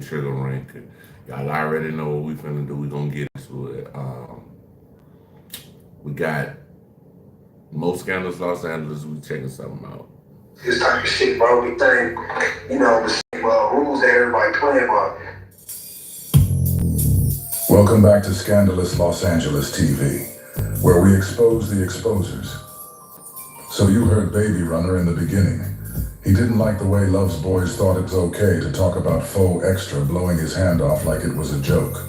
trigger ring. Y'all already know what we finna do. We gonna get into it. We got most scandalous Los Angeles. We checking something out. This type of shit, bro. We think, the same rules that everybody playing by. Welcome back to Scandalous Los Angeles TV, where we expose the exposers. So you heard Baby Runner in the beginning. He didn't like the way Love's Boys thought it was okay to talk about Faux Extra blowing his hand off like it was a joke.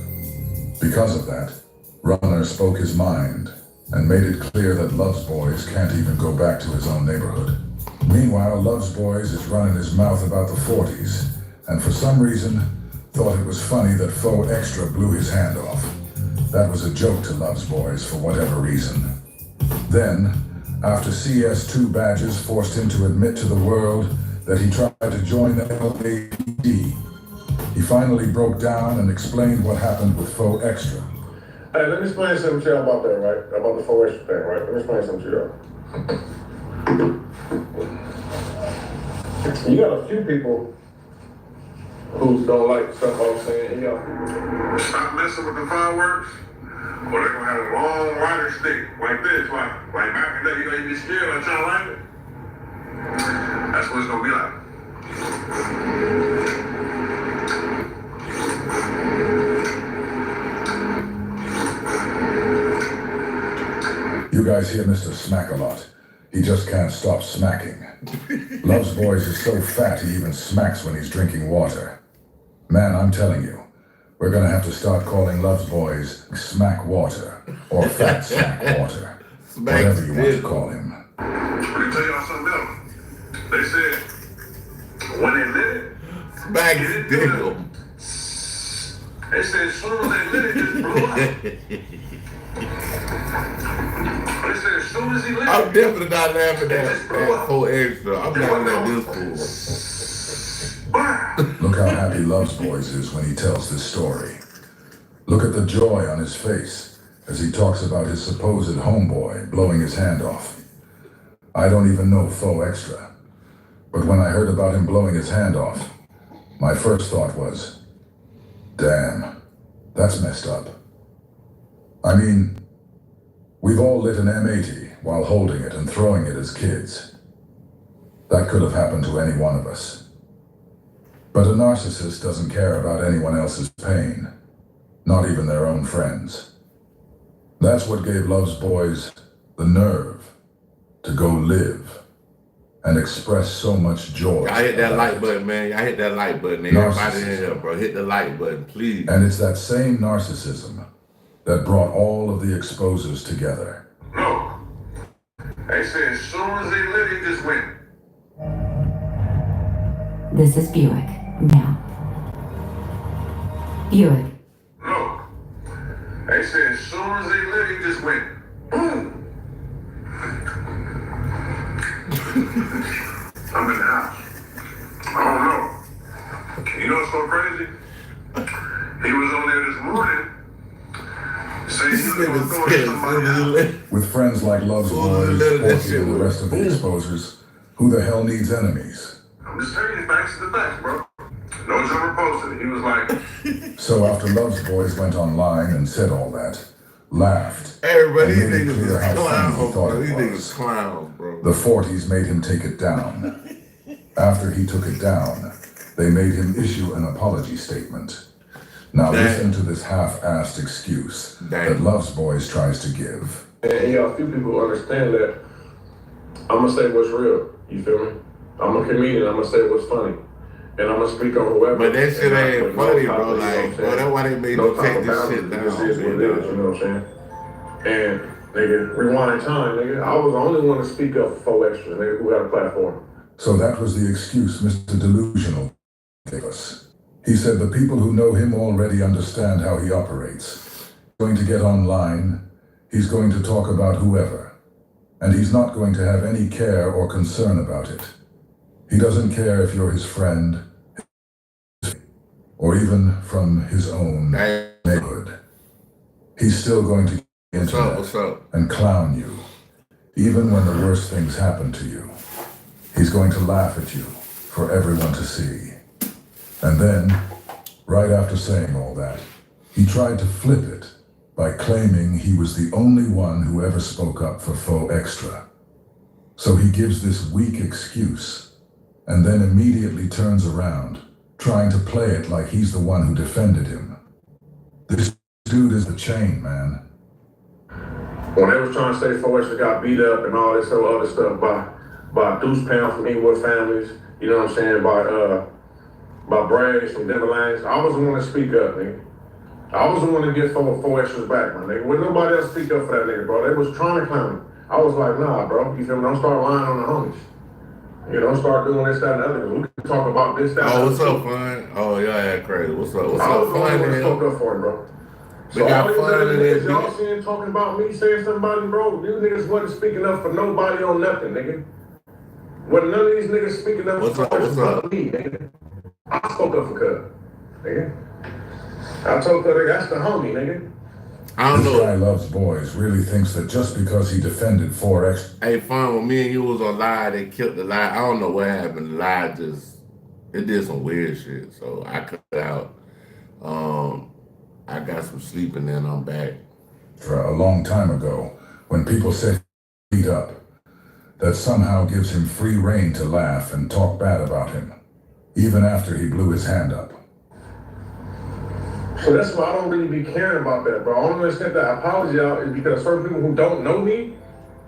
Because of that, Runner spoke his mind and made it clear that Love's Boys can't even go back to his own neighborhood. Meanwhile, Love's Boys is running his mouth about the 40s, and for some reason, thought it was funny that Faux Extra blew his hand off. That was a joke to Love's Boys for whatever reason. Then, after CS2 badges forced him to admit to the world that he tried to join the LAPD, he finally broke down and explained what happened with Faux Extra. Hey, let me explain something to you about that, right? About the Faux Extra thing, right? Let me explain something to you. You got a few people who don't like stuff I'm saying. Stop messing with the fireworks, or they're gonna have a long rider stick like this, like back in the day. You be scared like trying to like it. That's what it's gonna be like. You guys hear Mr. Smack a lot. He just can't stop smacking. Love's Boys is so fat he even smacks when he's drinking water. Man, I'm telling you, we're gonna have to start calling Love's Boys Smack Water or Fat Smack Water, whatever you want to call him. Let me tell y'all something else. They said when they lit it, Smack Diggle. They said as soon as they lit it, just blew up. They said as soon as he lit it, I'm definitely not laughing at Faux Extra. I'm laughing at this fool. Look how happy Love's Boys is when he tells this story. Look at the joy on his face as he talks about his supposed homeboy blowing his hand off. I don't even know Faux Extra, but when I heard about him blowing his hand off, my first thought was, damn, that's messed up. I mean, we've all lit an M80 while holding it and throwing it as kids. That could have happened to any one of us. But a narcissist doesn't care about anyone else's pain, not even their own friends. That's what gave Love's Boys the nerve to go live and express so much joy. Y'all hit that like button, man. Y'all hit that like button. Everybody in here, bro. Hit the like button, please. And it's that same narcissism that brought all of the exposers together. No. They said as soon as they lit it, just went. This is Buick. Now. Buick. Look, they said as soon as they lit it, just went boom. I'm in the house. I don't know. You know what's so crazy? He was on there this morning saying he was going to throw somebody out. With friends like Love's Boys, Porky, and the rest of the exposers, who the hell needs enemies? I'm just telling you, facts is the facts, bro. No Trevor posted it. He was like... So after Love's Boys went online and said all that, laughed, Everybody, and these made it niggas clear is how funny he clowns, thought bro. it These was. niggas clowns, bro. The 40s made him take it down. After he took it down, they made him issue an apology statement. Now listen to this half-assed excuse that Love's Boys tries to give. And a few people understand that I'm going to say what's real. You feel me? I'm a comedian. I'm going to say what's funny. And I'm going to speak on whoever. But that shit ain't funny, bro. You know Like, bro, that's why they made you take this shit down. This is what it is, you know what I'm saying? And, nigga, rewind time, nigga. I was the only one to speak up for Faux Extra, nigga, who had a platform. So that was the excuse Mr. Delusional gave us. He said the people who know him already understand how he operates. He's going to get online, he's going to talk about whoever, and he's not going to have any care or concern about it. He doesn't care if you're his friend, or even from his own neighborhood. He's still going to get What's up? and clown you, even when the worst things happen to you. He's going to laugh at you for everyone to see. And then Right after saying all that, he tried to flip it by claiming he was the only one who ever spoke up for Faux Extra. So he gives this weak excuse and then immediately turns around, trying to play it like he's the one who defended him. This dude is the chain, man. When they was trying to say Faux Extra got beat up and all this other stuff by Deuce Pound from Inglewood Families, you know what I'm saying, by Braves from Denver Lanes, I was the one to speak up, nigga. I was the one to get Faux Extras back, my nigga. Wouldn't nobody else speak up for that nigga, bro. They was trying to clown him. I was like, nah, bro. You feel me? Don't start lying on the homies. You don't start doing this, that, and the other. We can talk about this, that, and the other. Oh, what's up, fun? Oh, y'all had crazy. What's up? What's I up, was the one fun? who spoke up for him, bro. We got fun in this y'all bitch. seeing talking about me saying somebody, bro. You niggas wasn't speaking up for nobody on nothing, nigga. Wasn't none of these niggas speaking up What's for up? What's up? me, nigga. I spoke up for Cub, nigga. I told Cub, that's the homie, nigga. I don't This know. guy Loves Boys really thinks that just because he defended Forex. Hey, fun, when me and you was on live, they killed the live. I don't know what happened. The live it did some weird shit. So I cut it out. I got some sleep and then I'm back. For a long time ago, when people said beat up, that somehow gives him free rein to laugh and talk bad about him, even after he blew his hand up. So that's why I don't really be caring about that, bro. I only extent that I apologize is because certain people who don't know me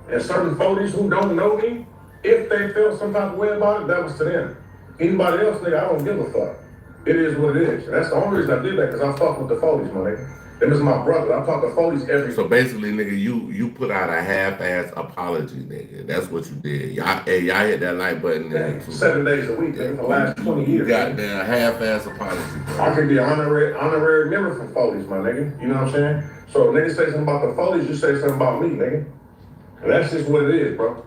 and certain folks who don't know me, if they felt some type of way about it, that was to them. Anybody else, nigga, I don't give a fuck. It is what it is. And that's the only reason I did that, because I fuck with the Foley's, my nigga. Them is my brother. I talk to Foley's every. So basically, nigga, you put out a half-ass apology, nigga. That's what you did. Y'all hit that like button there too. 7 days a week, nigga, for the last 20 years. You got that half-ass apology, bro. I could be an honorary member for Foley's, my nigga. You know what I'm saying? So if niggas say something about the Foley's, you say something about me, nigga. And that's just what it is, bro.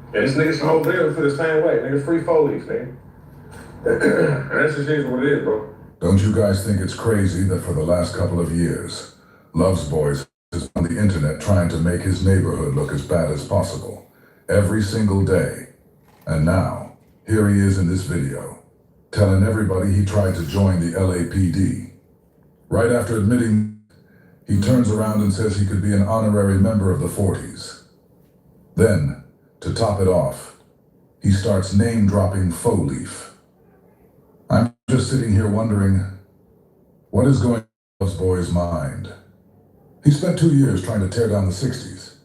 And this niggas from over there feel the same way. Niggas free Foley's, nigga. And that's just what it is, bro. Don't you guys think it's crazy that for the last couple of years, Loves Boys is on the internet trying to make his neighborhood look as bad as possible, every single day? And now, here he is in this video, telling everybody he tried to join the LAPD. Right after admitting, he turns around and says he could be an honorary member of the 40s. Then, to top it off, he starts name-dropping Faux Leaf. I'm just sitting here wondering, what is going on in Loves Boy's mind? He spent 2 years trying to tear down the 60s.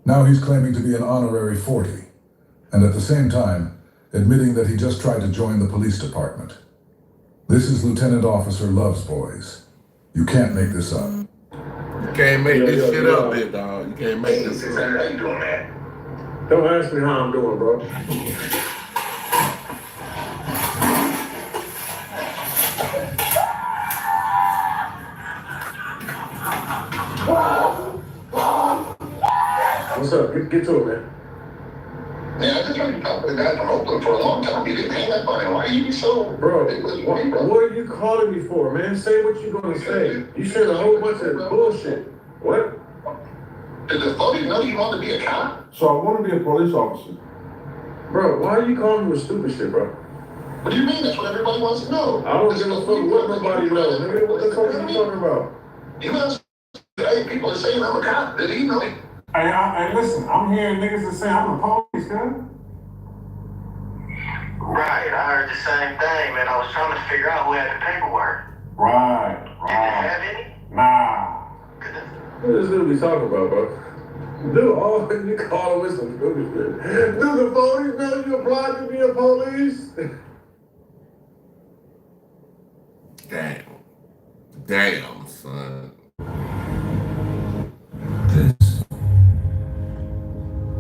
Now he's claiming to be an honorary 40, and at the same time, admitting that he just tried to join the police department. This is Lieutenant Officer Loves Boys. You can't make this up. You can't make this shit up, big dog. You can't make this shit up. How you doing, man? Don't ask me how I'm doing, bro. What's up? Get to it, man. Yeah, I've been trying to talk to the guy from Oakland for a long time. You didn't hang up on him. Why are you so... Bro, what are you calling me for, man? Say what you're gonna say. You said a whole bunch of bullshit. What? Did the folks know you wanted to be a cop? So I want to be a police officer. Bro, why are you calling me with stupid shit, bro? What do you mean? That's what everybody wants to know. I don't give a fuck what nobody knows. Nigga, what the fuck are you talking about? You must... Hey, people are saying I'm a cop. Did he know it? Hey, listen, I'm hearing niggas that say I'm the police, guy. Right, I heard the same thing, man. I was trying to figure out who had the paperwork. Right. Did they have any? Nah. What is this dude be talking about, bro? Dude, you call him with some stupid shit. Do the police know you applied to be a police? Damn, son.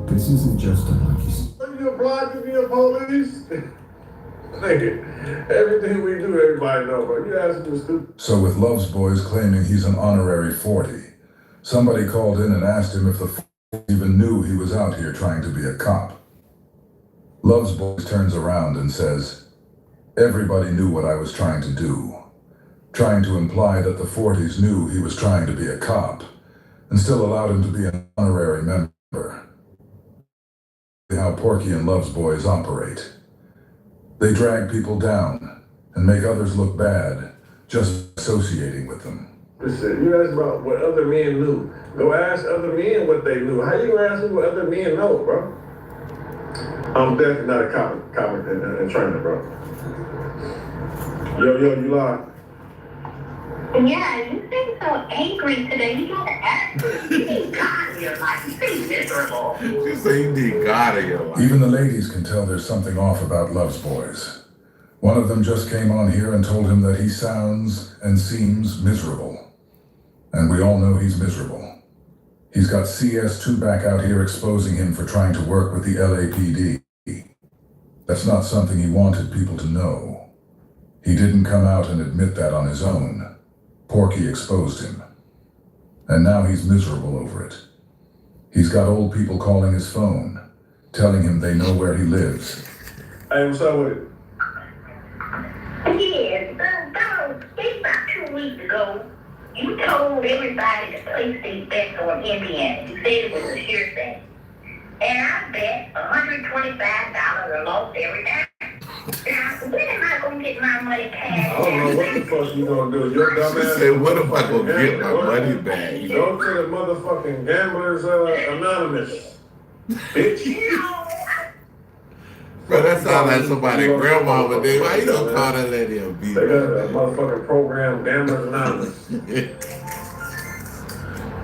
This isn't just a monkey. You applied to be a police? Nigga, everything we do, everybody know, bro. You asking me stupid. So with Loves Boys claiming he's an honorary 40, somebody called in and asked him if the 40 even knew he was out here trying to be a cop. Loves Boys turns around and says, everybody knew what I was trying to do, trying to imply that the 40s knew he was trying to be a cop and still allowed him to be an honorary member. How Porky and Loves Boys operate. They drag people down and make others look bad just associating with them. Listen, you ask about what other men knew. Go ask other men what they knew. How you gonna ask me what other men know, bro? I'm definitely not a comic and trainer, bro. Yo, you lie. Yeah, you seem so angry today. You gotta ask her. You need God in your life. You seem miserable. She say you need God in your life. Even the ladies can tell there's something off about Love's boys. One of them just came on here and told him that he sounds and seems miserable. And we all know he's miserable. He's got CS2 back out here exposing him for trying to work with the LAPD. That's not something he wanted people to know. He didn't come out and admit that on his own. Porky exposed him. And now he's miserable over it. He's got old people calling his phone, telling him they know where he lives. Hey, what's up with it? Yes, about 2 weeks ago, you told everybody to place these bets on Indiana. You said it was a sure thing. And I bet $125 I lost every time. Now, when am I gonna get my money back? I don't know what the fuck you gonna do. Your dumb She ass. said, what if I go get my money back? Go to the motherfucking Gamblers Anonymous, bitch. Bro, that sounds like somebody's grandma, but then why you don't call that lady a bitch? They got a motherfucking program, Gamblers Anonymous.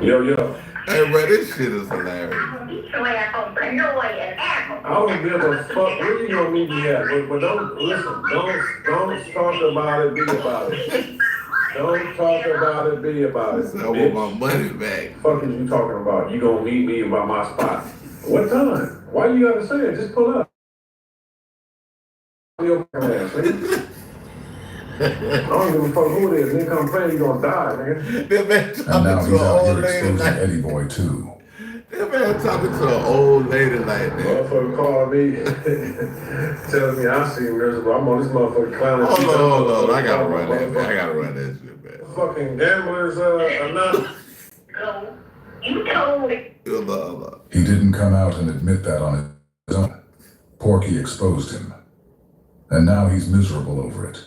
Yo. Hey, bro, this shit is hilarious. I don't give a fuck where you gonna meet me at, but don't listen. Don't talk about it. Be about it. Don't talk about it. Be about it. I want my money back. Fuck is you talking about? You gonna meet me by my spot? What time? Why you gotta say it? Just pull up. Your ass, nigga. I don't give a fuck who it is. Nigga come playing, you gonna die, nigga. That man And talking now to he's an out old here lady exposing like Eddie Boy too. that. Man talking to an old lady like that. Motherfucker called me, tells me I seem miserable. I'm on this motherfucker clowning. Hold on. I gotta run that, man. I gotta run that shit, man. Fucking Gamblers Anonymous. You told me. Hold on. He didn't come out and admit that on his own. Porky exposed him. And now he's miserable over it.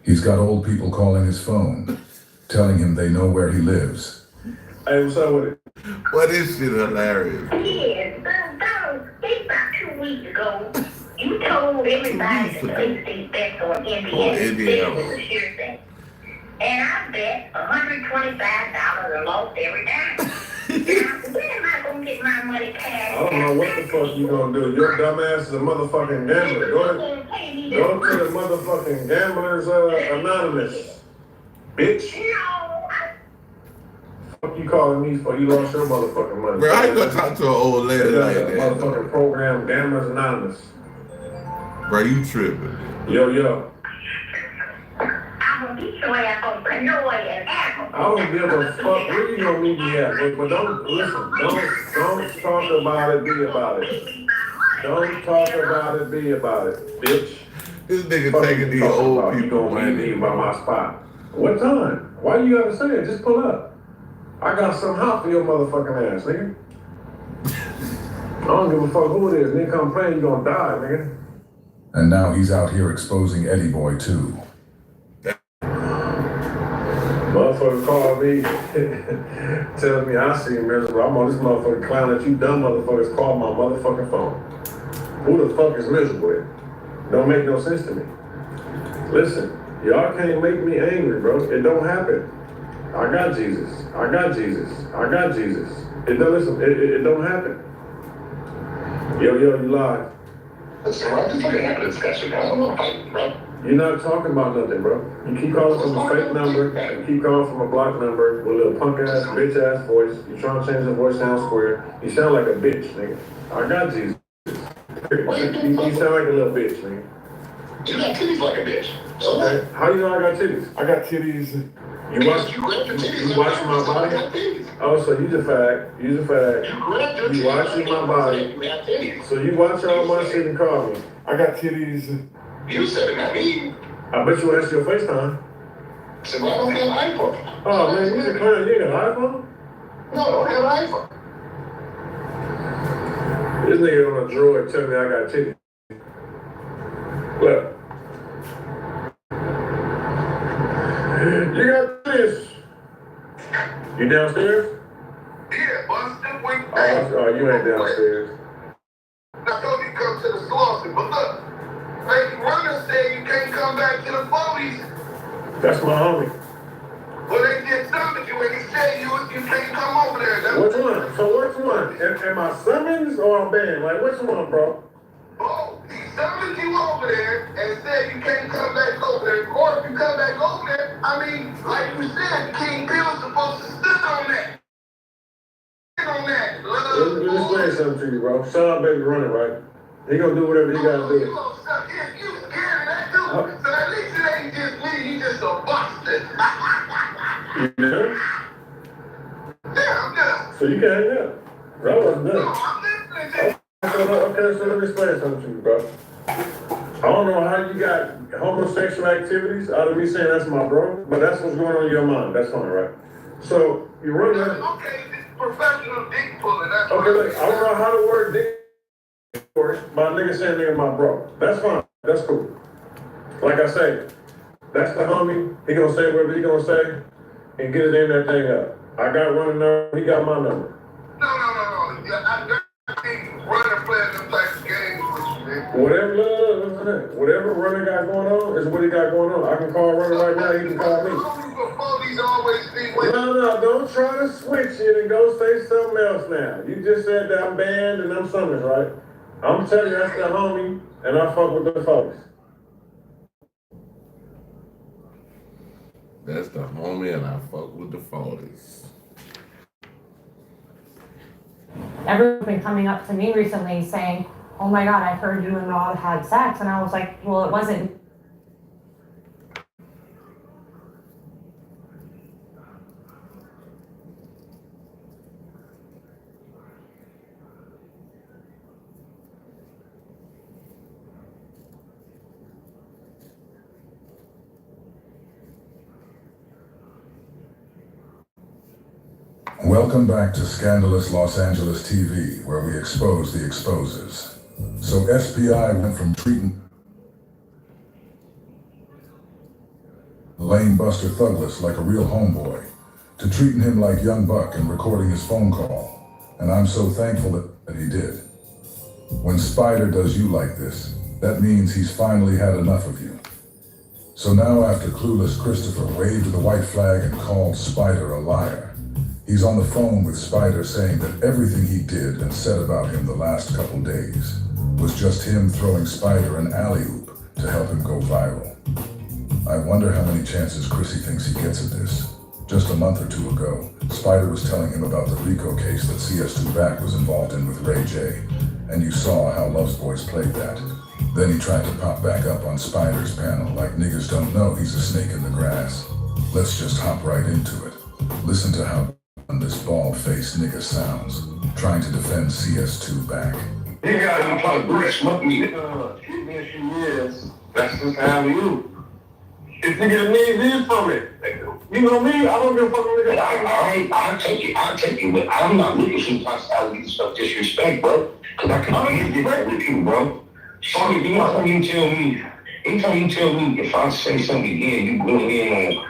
He's got old people calling his phone, telling him they know where he lives. Hey, what's up with it? What is shit hilarious? Yes, about 2 weeks ago, you told everybody to place these bets on Indiana. You said it was a sure thing. And I bet $125 I lost every time. Now, when am I gonna get my money I back? don't know what the fuck you gonna do. Your dumb ass is a motherfucking gambler. Go to the motherfucking Gamblers Anonymous, bitch. Fuck you calling me for? You lost your motherfucking money. Bro, how you gonna talk to an old lady like that? Motherfucking program, Gamblers Anonymous. Bro, you tripping. Yo. I'm gonna beat your ass on Pinoy and Apple. I don't give a fuck where you gonna meet me at, but don't listen. Don't talk about it. Be about it. Don't talk about it. Be about it, bitch. This nigga Fuck taking you these talking old about? You people gonna meet me money. by my spot? What time? Why you gotta say it? Just pull up. I got some hot for your motherfucking ass, nigga. I don't give a fuck who it is. Nigga come playing, you gonna die, nigga. And now he's out here exposing Eddie Boy too. Motherfucker called me, tells me I seem miserable. I'm on this motherfucker clown that you dumb motherfuckers call my motherfucking phone. Who the fuck is miserable? Don't make no sense to me. Listen, y'all can't make me angry, bro. It don't happen. I got Jesus. It don't listen. It don't happen. Yo, you lied. Listen, I'm just looking at the discussion. I don't want to fight, bro. You're not talking about nothing, bro. You keep calling from a fake number. You keep calling from a block number with a little punk ass, bitch ass voice. You trying to change the voice sound square. You sound like a bitch, nigga. I got Jesus. You sound like a little bitch, nigga. You got titties like a bitch. Okay. How you know I got titties? I got titties. You watch my body? Oh, so you the fag. You watching my body. So you watch all my shit and call me. I got titties. You said it, not me. I bet you answer your FaceTime. So I don't have an iPhone. Oh man, you the clown. You ain't got an iPhone? No, I don't have an iPhone. This nigga on a droid telling me I got titties. Look. You got this. You downstairs? Yeah, but I'm still waiting. Oh, you ain't downstairs. I told you to come to the Slauson, but look, Baby Runner said you can't come back to the police. That's my homie. Well, they just summoned you and he said you can't come over there. Which one? So which one? Am I Simmons or I'm banned? Like, which one, bro? Oh, he summoned you over there and said you can't come back over there. Or if you come back over there, I mean, like you said, King Bill's supposed to stand on that. On that. Let me explain something to you, bro. Shout out Baby Runner, right? He gonna do whatever he gotta do. You scared of that too? So at least it ain't just me, you just a bastard. Yeah? Yeah, I'm done. So you can't hang up. I wasn't done. No, I'm listening to you. Okay, so let me explain something to you, bro. I don't know how you got homosexual activities out of me saying that's my bro, but that's what's going on in your mind. That's fine, right? So you run that. Okay, this professional dick pulling. That's Okay, look, I don't know how the word dick works, but nigga saying nigga my bro. That's fine. That's cool. Like I say, that's the homie. He gonna say whatever he gonna say and get his internet thing up. I got Running number. He got my number. No. I can't run and play them type of games with you, man. Whatever Runner got going on is what he got going on. I can call Runner right now. He can call me. No, don't try to switch it and go say something else now. You just said that I'm banned and I'm Summers, right? I'm telling you that's the homie and I fuck with the folks. That's the homie and I fuck with the 40s. Everyone's been coming up to me recently saying, oh my God, I heard you and Rob had sex. And I was like, well, it wasn't. Welcome back to Scandalous Los Angeles TV, where we expose the exposers. So SPI went from treating lame Buster Thuglis like a real homeboy to treating him like Young Buck and recording his phone call. And I'm so thankful that he did. When Spider does you like this, that means he's finally had enough of you. So now after clueless Christopher waved the white flag and called Spider a liar, he's on the phone with Spider saying that everything he did and said about him the last couple days was just him throwing Spider an alley-oop to help him go viral. I wonder how many chances Chrissy thinks he gets at this. Just a month or two ago, Spider was telling him about the RICO case that CS2 Back was involved in with Ray J, and you saw how Love's Boys played that. Then he tried to pop back up on Spider's panel like niggas don't know he's a snake in the grass. Let's just hop right into it. Listen to how this bald-faced nigga sounds, trying to defend CS2 Back. You gotta try to brush me. Yes, she is. That's just how you. If nigga needs this from it, you know me, I don't give a fuck with nigga. I'll take it, but I'm not looking for some hostility stuff, disrespect, bro. Cause I can get with you, bro. So anytime you tell me if I say something again, you go in on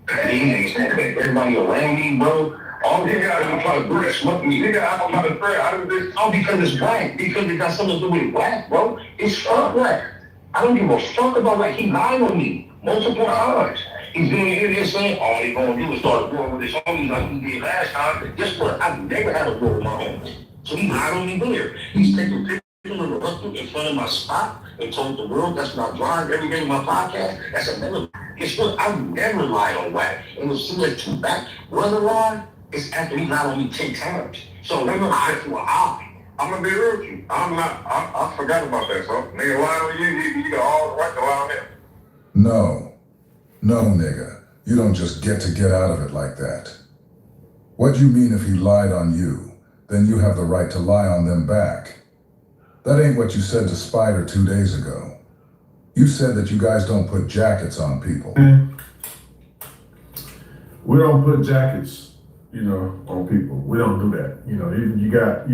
everybody around me, bro. All they gotta try to do is smoke me. Nigga, I'm not a threat. I do this. Oh, because it's black. Because it got something to do with black, bro. It's fuck black. I don't give a fuck about like he lied on me multiple times. He's doing it here saying all he gonna do is start going with his homies like he did last time. Guess what? I've never had a war with my homies. So he lied on me there. He's taking pictures of the hustle in front of my spot and told the world that's what I drive every day in my podcast. That's another. Guess what? I've never lied on wax. And if CS2 Back was a lie, it's after he lied on me 10 times. So remember, eye to an eye. I'm gonna be real with you. I forgot about that, so nigga lied on you, you got all the right to lie on him. No, nigga. You don't just get out of it like that. What you mean if he lied on you, then you have the right to lie on them back. That ain't what you said to Spider 2 days ago. You said that you guys don't put jackets on people. We don't put jackets, on people. We don't do that. You got,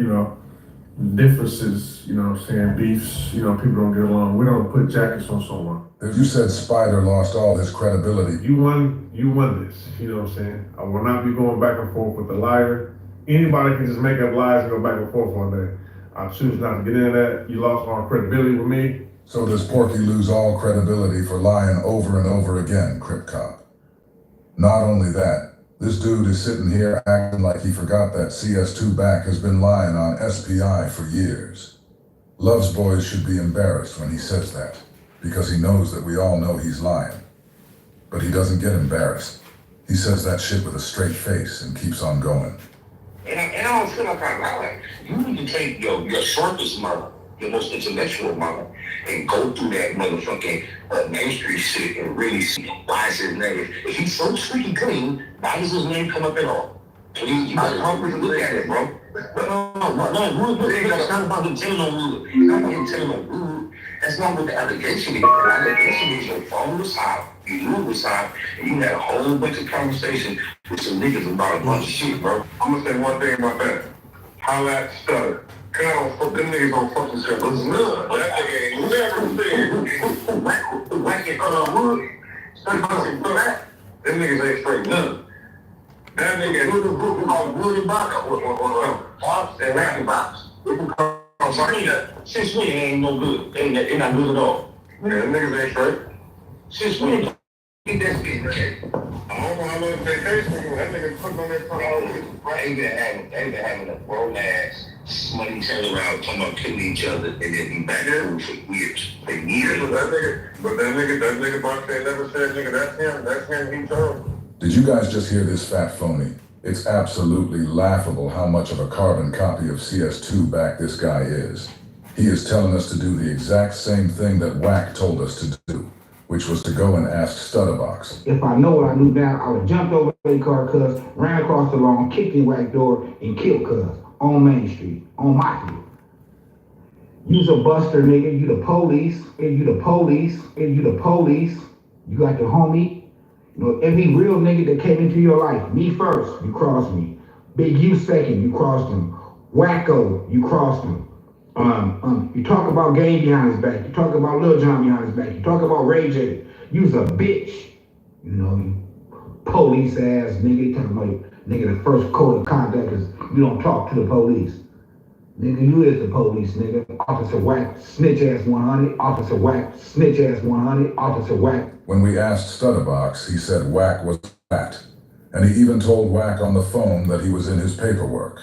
differences, you know what I'm saying, beefs, you know, people don't get along. We don't put jackets on someone. If you said Spider lost all his credibility, You won this, you know what I'm saying? I will not be going back and forth with a liar. Anybody can just make up lies and go back and forth on that. I choose not to get into that. You lost all credibility with me. so does Porky lose all credibility for lying over and over again, Crip Cop? Not only that, this dude is sitting here acting like he forgot that CS2 back has been lying on SPI for years. Love's Boys should be embarrassed when he says that, because he knows that we all know he's lying. But he doesn't get embarrassed. He says that shit with a straight face and keeps on going. And I don't feel like I lie. You need to take your surface mother, your most intellectual mother, and go through that motherfucking Main Street shit and really see why is his name. If he's so freaking clean, why does his name come up at all? You gotta help me look at it, bro. No, Wood, that's not about him telling on Wood. It's not about him telling on Wood. That's not what the allegation is. The allegation is your phone was out, you knew it was out, and you had a whole bunch of conversation with some niggas about a bunch of shit, bro. I'm gonna say one thing about that. Holla at Stutter. Cause I don't fuck, them niggas don't fucking shit. But that nigga ain't never said. Whack it, Wood. Them niggas ain't straight none. That nigga Woody Box Pops and Wacky Box. Since when it ain't no good. They not good at all. Yeah, them niggas ain't straight. Since when get that shit, okay? I don't know how long vacation that nigga put on that phone. They been having a grown ass smutting each other around, talking about killing each other, and then be back there for years. For years. But that nigga Box ain't never said, nigga, that's him, he told. Did you guys just hear this fat phony? It's absolutely laughable how much of a carbon copy of CS2 back this guy is. He is telling us to do the exact same thing that Wack told us to do, which was to go and ask Stutterbox. If I know what I knew now, I would have jumped over the car, cuz, ran across the lawn, kicked the Wack door, and killed cuz on Main Street, on my field. You's a buster, nigga. You the police. If you the police, you got the homie. You know, every real nigga that came into your life, me first, you crossed me. Big U second, you crossed him. Wacko, you crossed him. You talk about Game behind his back. You talk about Lil John behind his back. You talk about Ray J. You's a bitch. You know, you police ass nigga. You talking about nigga, the first code of conduct is you don't talk to the police. Nigga, you is the police, nigga. Officer Wack, snitch ass 100. Officer Wack, snitch ass 100. Officer Wack. When we asked Stutterbox, he said Wack was fat. And he even told Wack on the phone that he was in his paperwork.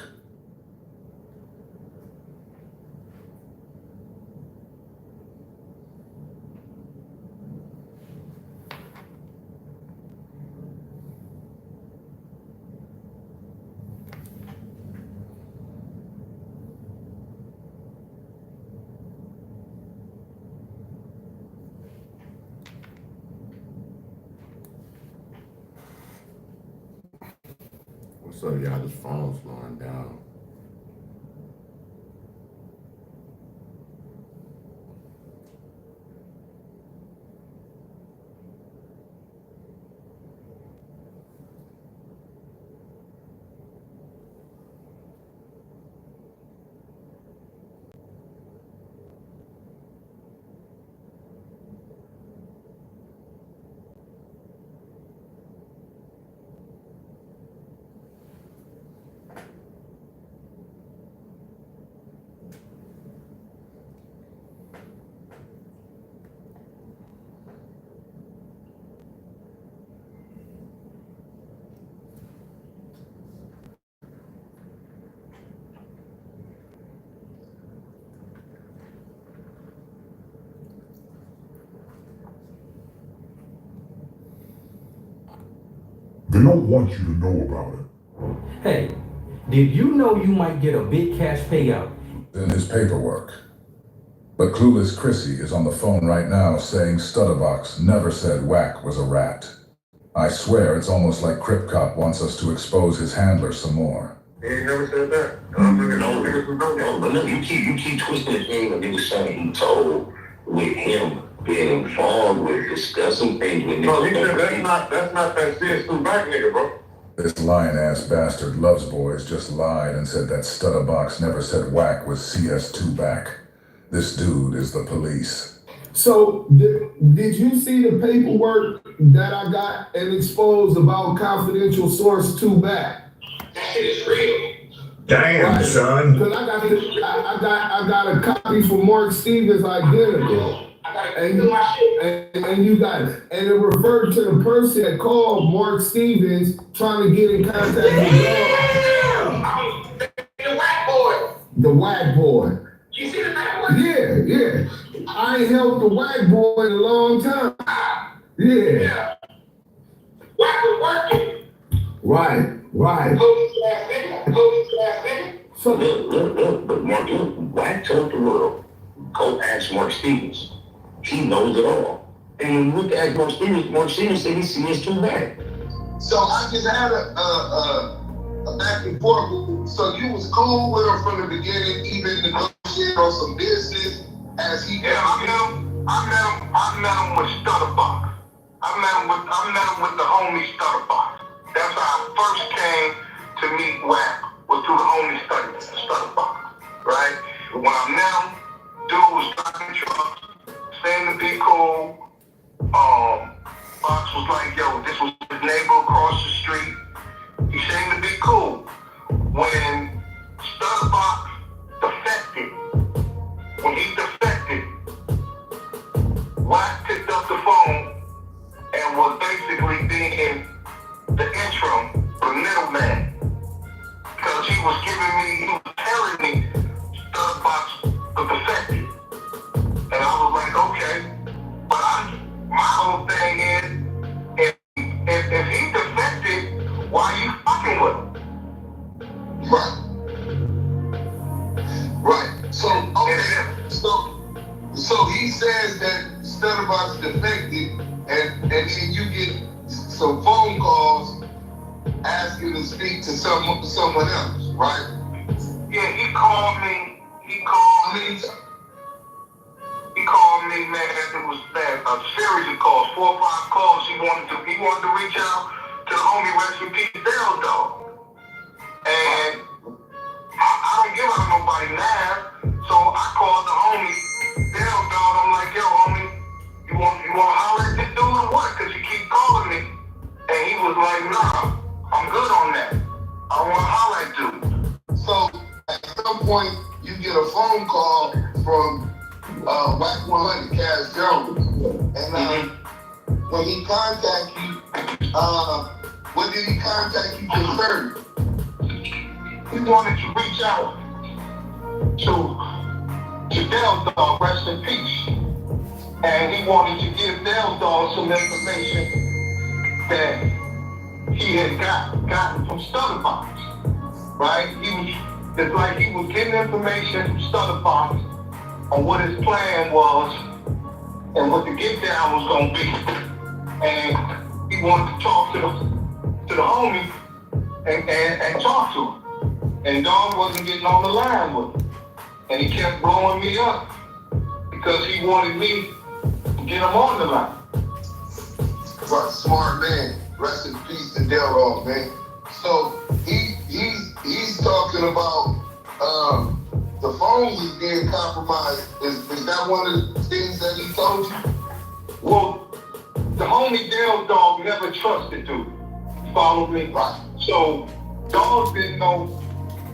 So y'all, this phone's slowing down. They don't want you to know about it. Hey, did you know you might get a big cash payout? In his paperwork. But Clueless Chrissy is on the phone right now saying Stutterbox never said Wack was a rat. I swear it's almost like Crip Cop wants us to expose his handler some more. He ain't never said that. No, but look, you keep twisting the thing when they were saying he told with him being involved with discussing things with niggas. No, he said that's not that CS2 back nigga, bro. This lying-ass bastard Loves Boys just lied and said that Stutterbox never said Whack was CS2 back. This dude is the police. So, did you see the paperwork that I got and exposed about confidential source 2 back? That shit is real. Damn, Right. son. Because I got a copy from Mark Stevens identical. And you got it. And it referred to the person that called Mark Stevens trying to get in contact with The white boy. the Whack boy. You see the white boy? Yeah. I ain't helped the Whack boy in a long time. Yeah. White was working. Right. Police ass nigga. So, Look, but Mark, Whack told the world, go ask Mark Stevens. He knows it all. And when you look at Mark Stevens said he sees too bad. So I just had a back and forth. So you was cool with him from the beginning, even negotiated on some business as he. Yeah, I met him with Stutterbox. I met him with the homie Stutterbox. That's how I first came to meet Whack, was through the homie Stutterbox, right? When I met him, dude was driving trucks, seemed to be cool. Box was like, yo, this was his neighbor across the street. He seemed to be cool. When Stutterbox defected, Whack picked up the phone and was basically being the interim, the middleman. Because he was telling me Stutterbox was defected. And I was like, okay. But my whole thing is, if he defected, why are you fucking with him? Right. So, okay. So he says that Stutterbox defected, and then you get some phone calls asking to speak to someone else, right? Yeah, he called me, man. It was a series of calls, 4 or 5 calls. He wanted to reach out to the homie, rest in peace, Dale Dog. And I don't give out nobody now, so I called the homie, Dale Dog. I'm like, yo, homie, you want to holler at this dude or what? Because you keep calling me. And he was like, nah, I'm good on that. I don't want to holler at dude. So at some point, you get a phone call from Whack 100, Cash Jones. And when he contact you, what did he contact you concerning? He wanted to reach out to Del Dog, rest in peace. And he wanted to give Del Dog some information that he had gotten from Stutterbox, right? It's like he was getting information from Stutterbox on what his plan was and what the get down was gonna be. And he wanted to talk to the homie and talk to him. And Dog wasn't getting on the line with him. And he kept blowing me up because he wanted me to get him on the line. Right, smart man. Rest in peace to Daryl, man. So he's talking about the phones is being compromised. Is that one of the things that he told you? Well, the homie Dale Dog never trusted dude. Follow me? Right. So Dog didn't know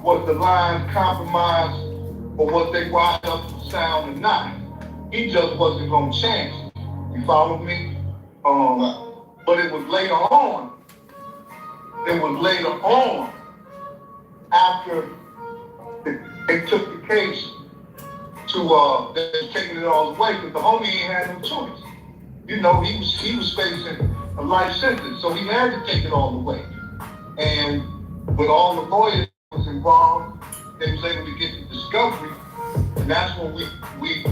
was the lines compromised or was they wired up for sound or not. He just wasn't gonna chance it. You follow me? But it was later on. After they took the case to they was taking it all away because the homie ain't had no choice. You know, he was facing a life sentence, so he had to take it all away. And with all the lawyers that was involved, they was able to get the discovery, and that's when we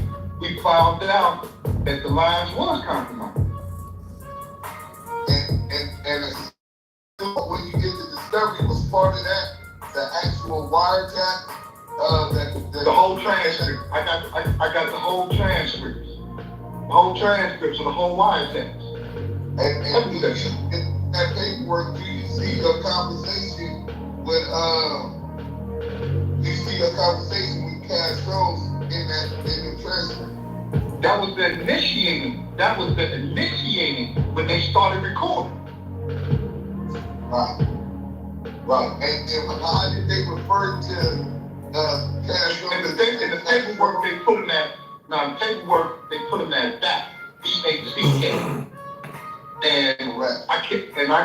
found out that the lines was compromised. And when you get the discovery, was part of that the actual wiretap? The whole transcript. I got the whole transcripts. The whole transcripts of the whole wiretaps. And in that paperwork, do you see a conversation when you see a conversation with Cash Jones in the treasury. That was the initiating. That was the initiating when they started recording. Right. And how did they refer to Cash Jones? In the paperwork they put him at. Now the paperwork they put him at that. BHCK. And I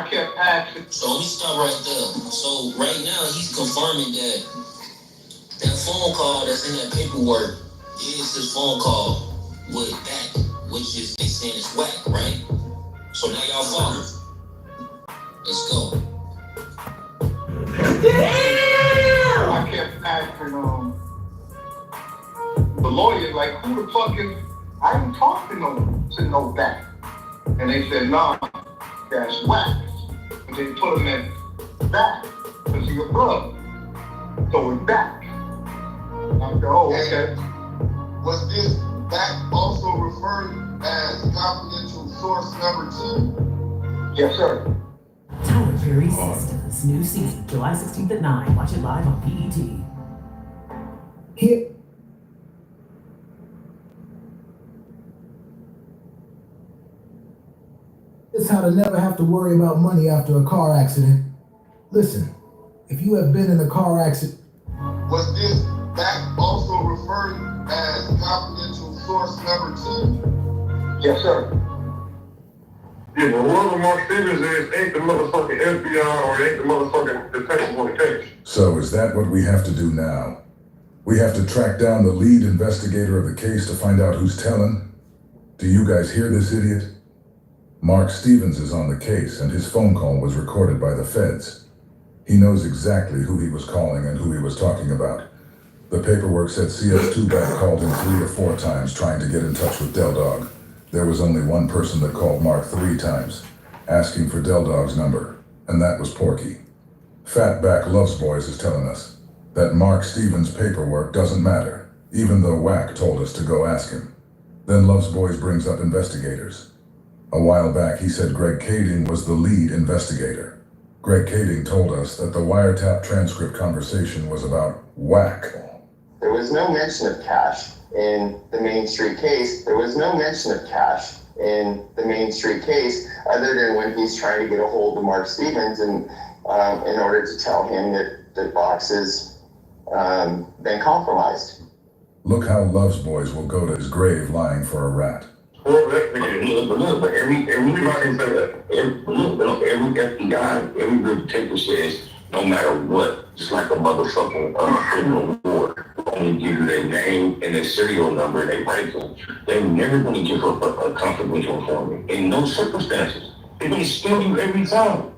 kept asking. So let me stop right there. So right now he's confirming that phone call that's in that paperwork is his phone call with that, which is they saying it's whack, right? So now y'all follow. Let's go. I kept asking the lawyer, like, who the fuck is? I ain't talking to no back. And they said, nah, that's whack. And they put him in back because he's a brother. So it's back. I said, oh, okay. Was this back also referred as confidential source number 2? Yes, sir. Tyler Perry Systems, new season, July 16th at 9. Watch it live on PET. Here. It's how to never have to worry about money after a car accident. Listen, if you have been in a car accident. Was this back also referred as confidential source number 2? Yes, sir. Yeah, but whoever Mark Stevens is ain't the motherfucking FBI or ain't the motherfucking detective on the case. So is that what we have to do now? We have to track down the lead investigator of the case to find out who's telling? Do you guys hear this idiot? Mark Stevens is on the case and his phone call was recorded by the feds. He knows exactly who he was calling and who he was talking about. The paperwork said CS2 back called him 3 or 4 times trying to get in touch with Del Dog. There was only one person that called Mark 3 times, asking for Del Dog's number, and that was Porky. Fatback Loves Boys is telling us that Mark Stevens' paperwork doesn't matter, even though Wack told us to go ask him. Then Loves Boys brings up investigators. A while back, he said Greg Kading was the lead investigator. Greg Kading told us that the wiretap transcript conversation was about Wack. There was no mention of cash in the Main Street case. There was no mention of cash in the Main Street case, other than when he's trying to get a hold of Mark Stevens and in order to tell him that the box has been compromised. Look how Loves Boys will go to his grave lying for a rat. Well, but every FBI, every good detective says, no matter what, just like a motherfucking criminal war, only give you their name and their serial number and their ranking. They're never going to give up a confidential informant in no circumstances. They're going to steal you every time.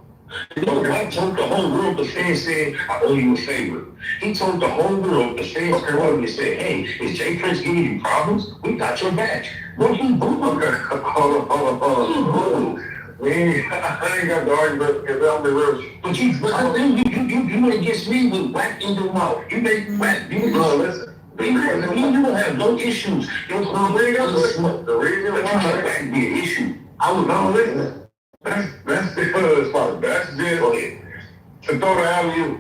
You know, I told the whole world, the feds said, I owe you a favor. He told the whole world, the feds came over and said, hey, is Jay Prince giving you problems? We got your back. Well, he booed. Man, I ain't got the argument because I'm the real. But you went against me with Wack in your mouth. You make Wack. You don't have no issues. The reason why Wack be an issue. I was not listening. That's because that's just to throw the alley-oop.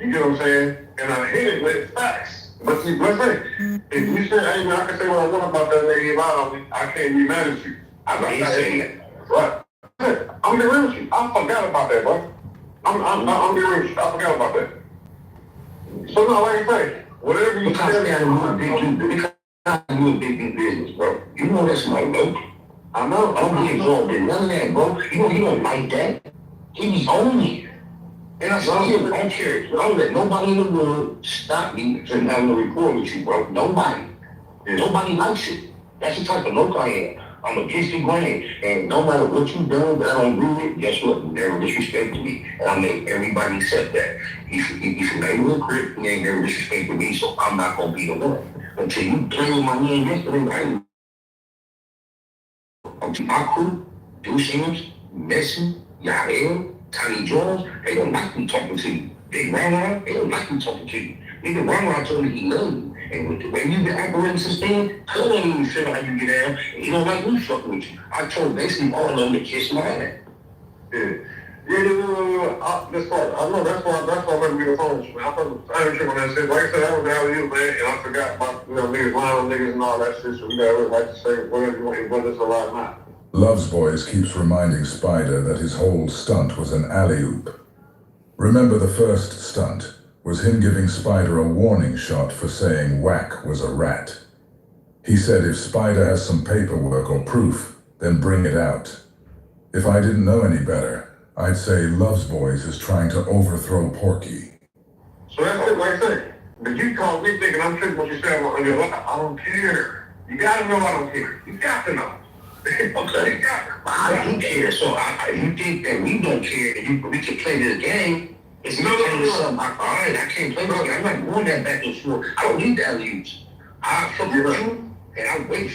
You get what I'm saying? And I hit it with facts. But see, let's say, if you say, hey, man, I can say what I want about that lady around me, I can't be mad at you. I'm not saying that. Right. I'm the real shit. I forgot about that, bro. I'm the real shit. I forgot about that. So no, like I say, whatever you say, you a big business, bro. You know that's my low. I know. I don't get involved in none of that, bro. You know he don't like that. He's on me. And I still don't care. I don't let nobody in the world stop me from having a report with you, bro. Nobody. Nobody likes it. That's the type of local I am. I'm against the grain. And no matter what you do that I don't agree with, guess what? You never disrespected me. And I make everybody accept that. He's a neighborhood crip, he ain't never disrespected me, so I'm not going to be the one. Until you play with my name yesterday, right? My crew, Deuce Sims, Messi, Yael, Tiny Jones, they don't like me talking to you. Big Ron, they don't like me talking to you. Nigga, Ron told me he loved you. And with the way you been operating since then, I don't even feel how you get down. And he don't like me fucking with you. I told basically all of them to kiss my ass. Yeah, this part. I know that's why I'm getting phone. Man, I didn't trip on that shit. Like I said, I was down with you, man, and I forgot about niggas lying on niggas and all that shit. So we gotta really like to say whatever you want, whether it's a lie or not. Loves Boys keeps reminding Spider that his whole stunt was an alley-oop. Remember, the first stunt was him giving Spider a warning shot for saying Whack was a rat. He said if Spider has some paperwork or proof, then bring it out. If I didn't know any better, I'd say Loves Boys is trying to overthrow Porky. So that's it, like I said. But you called me thinking I'm tripping what you said on your life. I don't care. You gotta know I don't care. You got to know. Okay. I do care, so you think that we don't care and we can play this game? It's not something. All right, I can't play this game. I'm not going that back and forth. I don't need that alley-oops. I support you, and I wait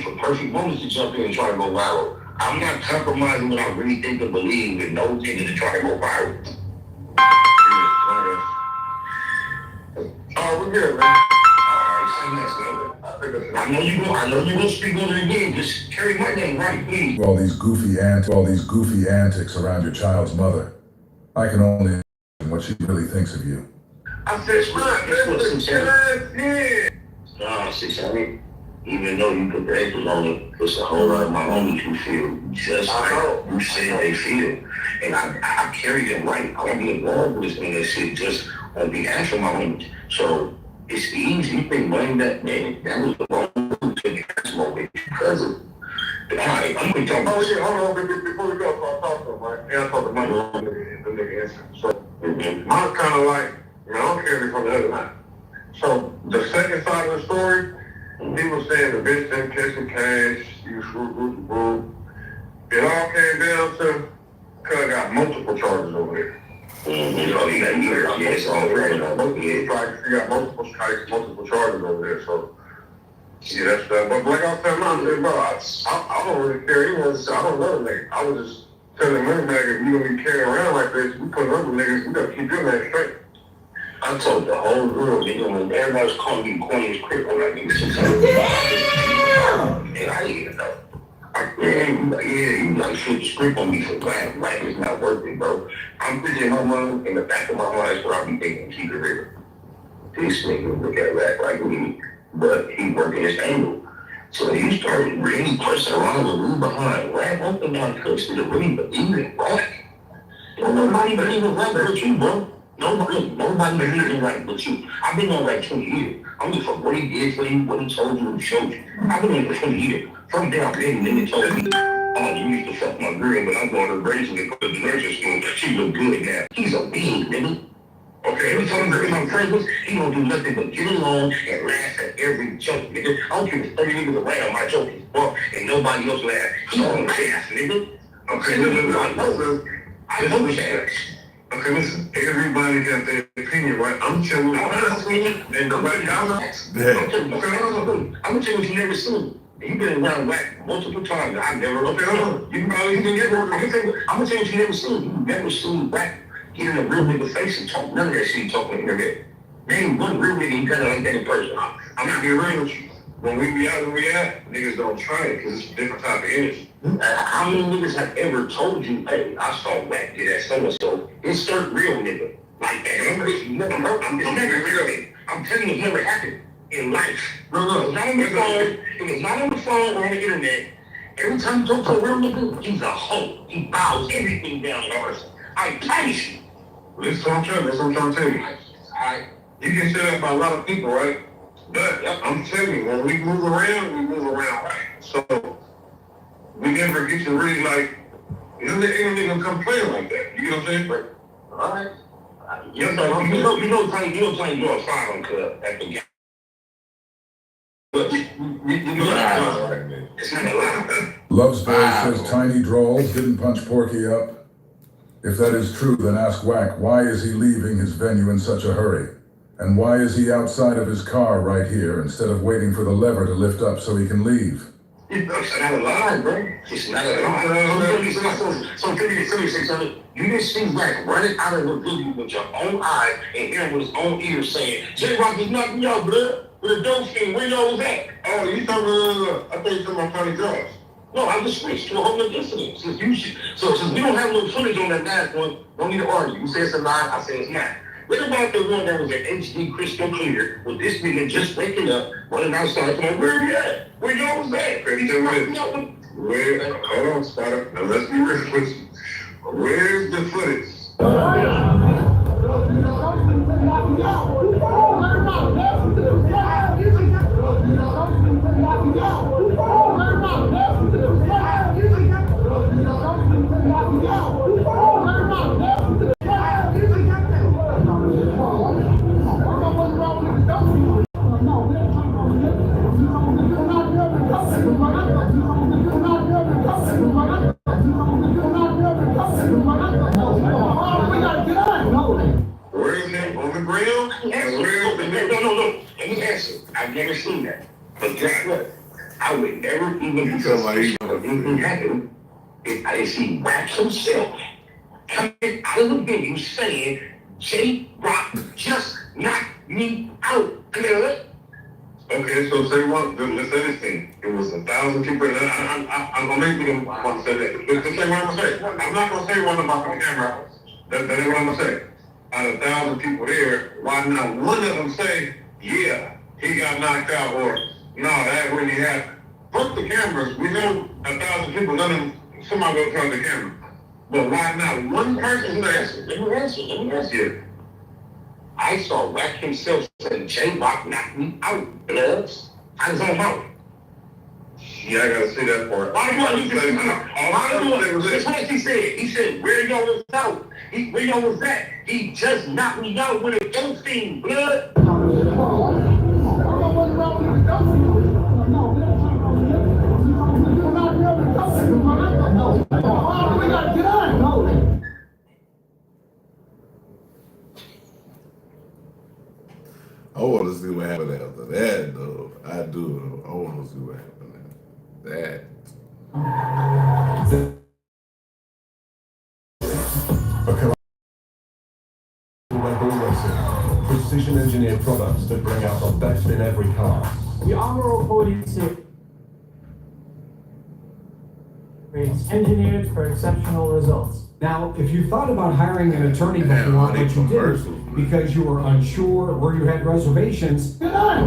for perfect moments to jump in and try to go viral. I'm not compromising what I really think and believe with no nigga to try to go viral. Oh, we're good, man. I know you will speak on it again. Just carry my name right, please. All these goofy antics around your child's mother. I can only imagine what she really thinks of you. I said, nah, 600. Even though you put the extras on it, it's a whole lot of my homies who feel just like you said they feel. And I carry them right. I don't be involved with this thing that shit just on behalf of my homies. So it's easy. You think blame that man. That was the wrong move to the moment because of alright, I'm gonna talk about shit. Hold on, before we go, so I talk to him, right? Yeah, I talk to my nigga answer. So mine's kinda like, I don't care if it's from the other night. So the second side of the story, he was saying the bitch didn't catch the cash, you screw. It all came down to cuz got multiple charges over there. You know, he got years, yeah, it's all right. He got multiple strikes, multiple charges over there, so yeah, that's that. But like I was telling him, bro, I don't really care. I don't know the nigga. I was just telling him, man, if you gonna be carrying around like this, we put other niggas, we gotta keep your man straight. I told the whole world, nigga, when everybody's calling me Queen's Crip on that nigga 600. And I didn't even know. You like flip the script on me for black. Black is not worth it, bro. I'm thinking my mind in the back of my mind, that's what I be thinking, keep it real. This nigga look at rap like me, but he working his angle. So he started really pressing around the room behind rap. I'm thinking I could to really believe in rap. Don't nobody believe in rap but you, bro. Nobody believes in rap but you. I've been on rap 20 years. I'm just from what he did for you, what he told you, what he showed you. I've been on it for 20 years. From there, and then he told me, oh, you used to fuck my girl, but I'm going to raise her and go to the nursing school. She look good now. He's a being, nigga. Okay, every time I'm in my presence, he don't do nothing but get along and laugh at every joke, nigga. I don't care if 30 niggas around, my joke is bump and nobody else laugh. He don't laugh, nigga. Okay, listen, I know that. Okay, listen, everybody got their opinion, right? I'm telling you honestly, and nobody else. I'm gonna tell you what you never seen. You've been around rap multiple times. I've never looked at him. You probably didn't get one. I'm gonna tell you what you never seen. You've never seen rap get in a real nigga face and talk none of that shit you talk on the internet. Name one real nigga you got like that in person. I'm not being real with you. When we be out and we at, niggas don't try it because it's a different type of energy. How many niggas have ever told you, hey, I saw Mac get that so-and-so? Insert real nigga. Like that. It's never heard. It's never real. I'm telling you, it's never happened in life. No. It's not on the phone. If it's not on the phone or on the internet, every time you talk to a real nigga, he's a hoe. He bows everything down to us. I promise you. That's what I'm trying to tell you. You can say that about a lot of people, right? But I'm telling you, when we move around right. So we never get to really like, ain't no nigga come playing like that. You know what I'm saying? Right. All right. You know, playing your asylum club at the game. But it's not a lot. Loves Boy says tiny drawls didn't punch Porky up. If that is true, then ask Whack, why is he leaving his venue in such a hurry? And why is he outside of his car right here instead of waiting for the lever to lift up so he can leave? It's not a lie, bro. It's not a lie. So 600, you just see Whack running out of the video with your own eyes and hearing with his own ears saying, J-Rock is knocking y'all, blood. With a dope skin, where y'all was at? Oh, you talking about, I think you're talking about Tiny Draws. No, I just switched to a whole other incident. Since we don't have no footage on that last one, don't need to argue. You say it's a lie, I say it's not. What about the one that was an HD crystal clear with this nigga just waking up, running outside, going, where he at? Where y'all was at? Hold on, Spider. Now let's be real with you. Where's the footage? Where's him on the ground? Where's the No. Let me answer. I've never seen that. But guess what? I would never even anything happen if I didn't see Rap himself coming out of the venue saying, J-Rock just knocked me out. Okay, so say one. Let's say this thing. It was 1,000 people. I'm making want to say that. Let's say what I'm gonna say. I'm not gonna say one about the camera. That ain't what I'm gonna say. Out of 1,000 people there, why not one of them say, yeah, he got knocked out, or no, that really happened? Fuck the cameras. We know 1,000 people. None of them. Somebody will turn the camera. But why not one person say? Let me answer. I saw Rack himself saying, J-Rock knocked me out, bloods. I was on mouth. Yeah, I gotta see that part. That's what he said. He said, where y'all was out? Where y'all was at? He just knocked me out with a dope thing, blood. I want to see what happened after that, though. I do. I want to see what happened after that. Precision engineered products that bring out the best in every car. The armor police is engineered for exceptional results. Now, if you thought about hiring an attorney before, but you didn't because you were unsure or you had reservations, All I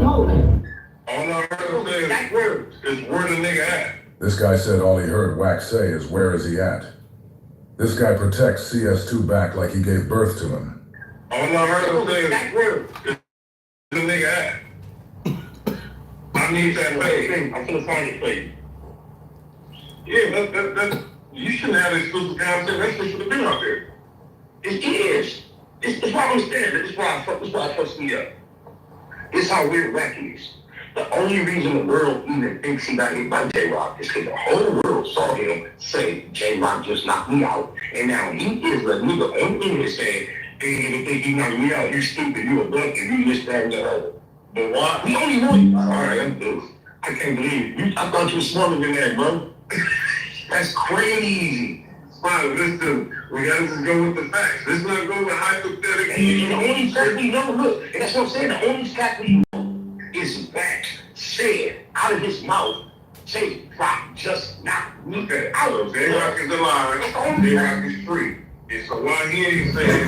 heard is where the nigga at. This guy said all he heard Wax say is, where is he at? This guy protects CS2 back like he gave birth to him. All I heard is where the nigga at. I need that pay. I'm gonna find it for you. Yeah, that you shouldn't have exclusive content. That shit should have been out there. It is. It's why I'm standing. This is why it fucks me up. This is how weird Rack is. The only reason the world even thinks he got hit by J-Rock is because the whole world saw him say, J-Rock just knocked me out. And now he is the nigga on the internet saying, hey, you didn't think he knocked me out. You stupid. You a buck. And you just stand there. But why? We only one. All right, I'm through. I can't believe you. I thought you were smarter than that, bro. That's crazy. Fine, listen, we gotta just go with the facts. Let's not go with hypothetical. And the only fact we know, look, and that's what I'm saying, the only fact we know is Rack said out of his mouth, J-Rock just knocked me out. So J-Rock is alive, J-Rock is free. And so why he ain't saying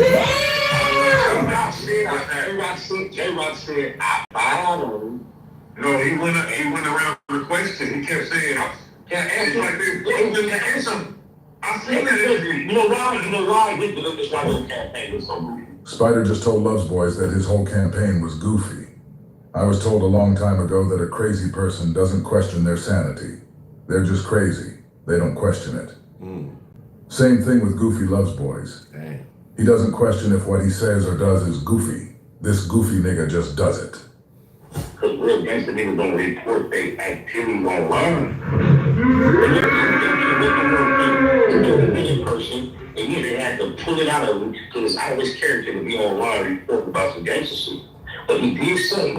J-Rock said, I found him. No, he went around the question. He kept saying, Can't answer like this. Can't answer. I see that. You know why? This is why the campaign was so goofy. Spider just told Loves Boys that his whole campaign was goofy. I was told a long time ago that a crazy person doesn't question their sanity. They're just crazy. They don't question it. Same thing with Goofy Loves Boys. Dang. He doesn't question if what he says or does is goofy. This goofy nigga just does it. Because real gangster niggas don't report their activities online. A person, and they had to pull it out of him because it's out of his character to be online reporting about some gangster shit. But he did say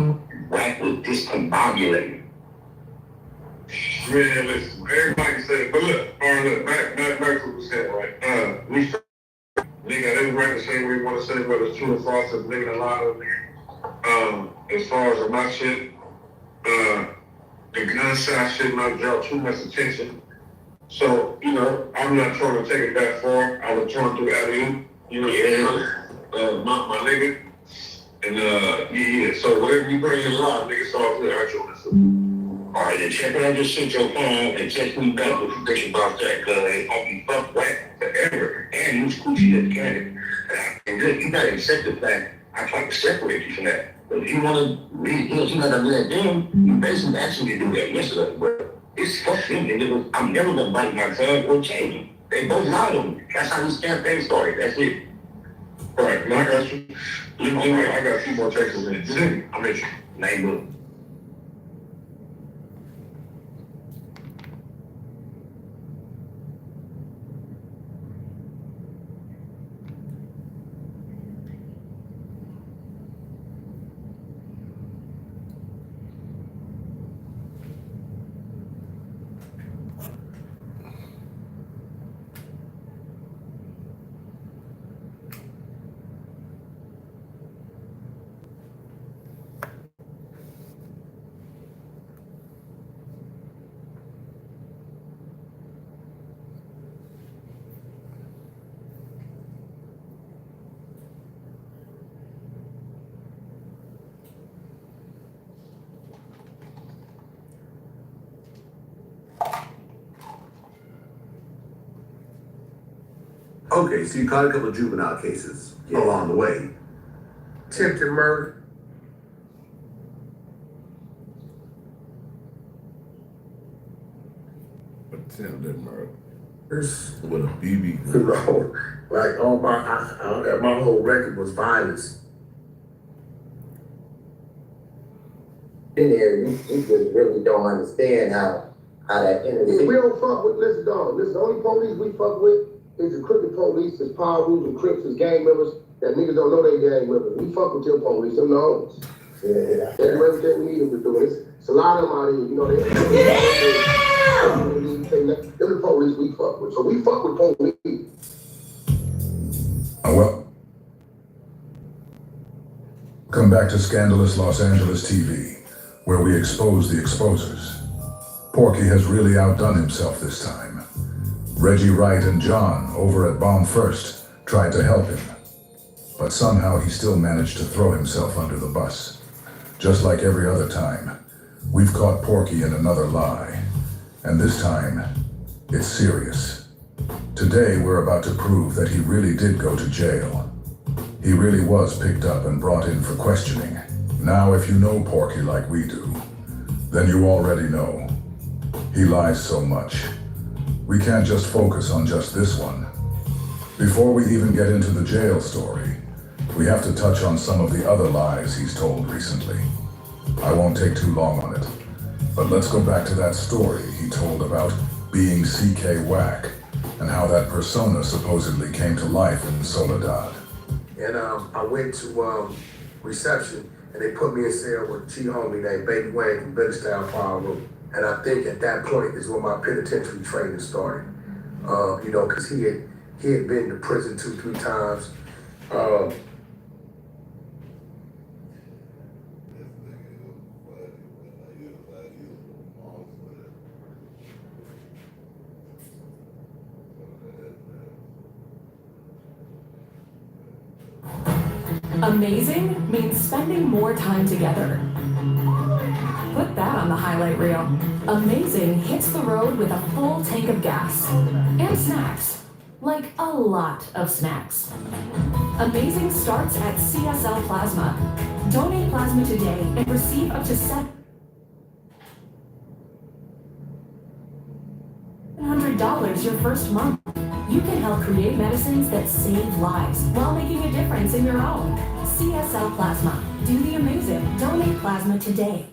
Rack was discombobulated. man, listen, everybody said, but look, back to what we said, right? We nigga, everybody can say what we want to say, whether it's true or false, it's nigga a lot of as far as my shit, the gunshot shit not draw too much attention. So, you know, I'm not trying to take it that far. I was trying to alley-oop, you know, my nigga. And yeah. So whatever you bring in live, nigga, it's all good. I join. All right, then check out, just sit your phone and text me back what you think about that, cause I'll be fucked whack forever. And you was coochie as candy. And good, you gotta accept the fact I try to separate you from that. But if you wanna read this, you gotta do that then, you basically actually do that yesterday. But it's fuck them niggas. I'm never gonna bite my tongue or change them. They both lied on me. That's how this campaign started. That's it. All right, now I got you. I got a few more texts in. I'm at you. Name up. Okay, so you caught a couple of juvenile cases along the way. Attempted murder. Attempted murder. With a BB gun. You know, like all my whole record was violence. In there, you just really don't understand how that internet. We don't fuck with, listen, dog. Listen, the only police we fuck with is the crooked police, is power rules and crips, is gang members that niggas don't know they gang members. We fuck with your police, them the homies. Yeah. They do everything we need them to do. It's a lot of them out here, you know, them the police we fuck with. So we fuck with police. Welcome back to Scandalous Los Angeles TV, where we expose the exposers. Porky has really outdone himself this time. Reggie Wright and John over at Bomb First tried to help him, but somehow he still managed to throw himself under the bus. Just like every other time, we've caught Porky in another lie, and this time, it's serious. Today, we're about to prove that he really did go to jail. He really was picked up and brought in for questioning. Now, if you know Porky like we do, then you already know. He lies so much. We can't just focus on just this one. Before we even get into the jail story, we have to touch on some of the other lies he's told recently. I won't take too long on it, but let's go back to that story he told about being CK Whack and how that persona supposedly came to life in Soledad. And I went to reception, and they put me in cell with a G homie named Baby Wayne from Billistown Power Room. And I think at that point is when my penitentiary training started. You know, because he had been to prison 2-3 times. Amazing means spending more time together. Put that on the highlight reel. Amazing hits the road with a full tank of gas and snacks, like a lot of snacks. Amazing starts at CSL Plasma. Donate plasma today and receive up to $700 your first month. You can help create medicines that save lives while making a difference in your own. CSL Plasma. Do the amazing. Donate plasma today.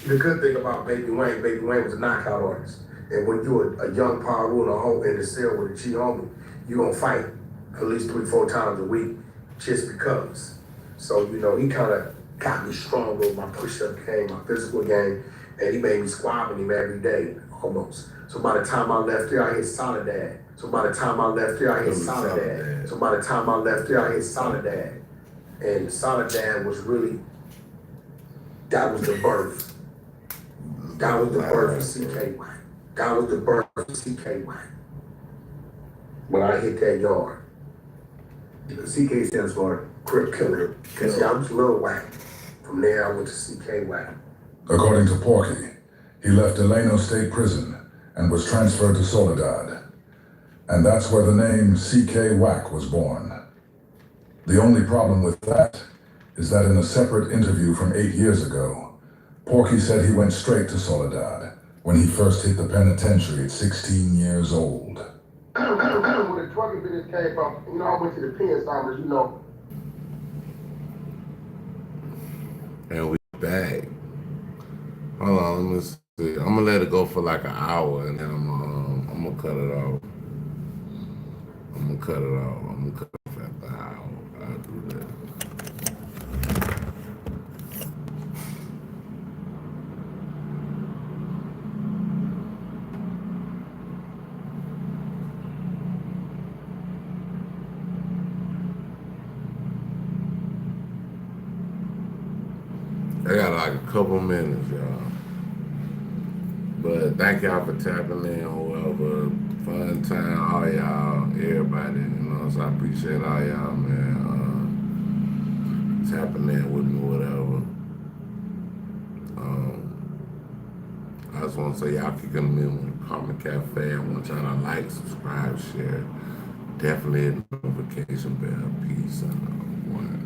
The good thing about Baby Wayne was a knockout artist. And when you're a young power ruler in the cell with a G homie, you're gonna fight at least 3-4 times a week just because. So, you know, he kind of got me stronger with my push-up game, my physical game, And he made me squab him every day, almost. So by the time I left there, I hit Soledad. So by the time I left there, I hit Soledad. So by the time I left there, I hit Soledad. And Soledad was really, that was the birth. That was the birth of CKY. That was the birth of CKY. When I hit that yard. CK stands for Crip Killer. Cause I was Lil Whack. From there, I went to CKY. According to Porky, he left Delano State Prison and was transferred to Soledad. And that's where the name CK Whack was born. The only problem with that is that in a separate interview from 8 years ago, Porky said he went straight to Soledad when he first hit the penitentiary at 16 years old. Where the drug business came from, you know, I went to the pen stoppers, you know. And we back. Hold on, let me see. I'm gonna let it go for like an hour, and then I'm gonna cut it off. I'm gonna cut it off after an hour. I'll do that. I got like a couple minutes, y'all. But thank y'all for tapping in, whoever. Fun time, all y'all, everybody, you know, so I appreciate all y'all, man. Tapping in with me, whatever. I just want to say y'all kicking me on the Karma Cafe. I want y'all to like, subscribe, share. Definitely hit the notification bell. Peace. One.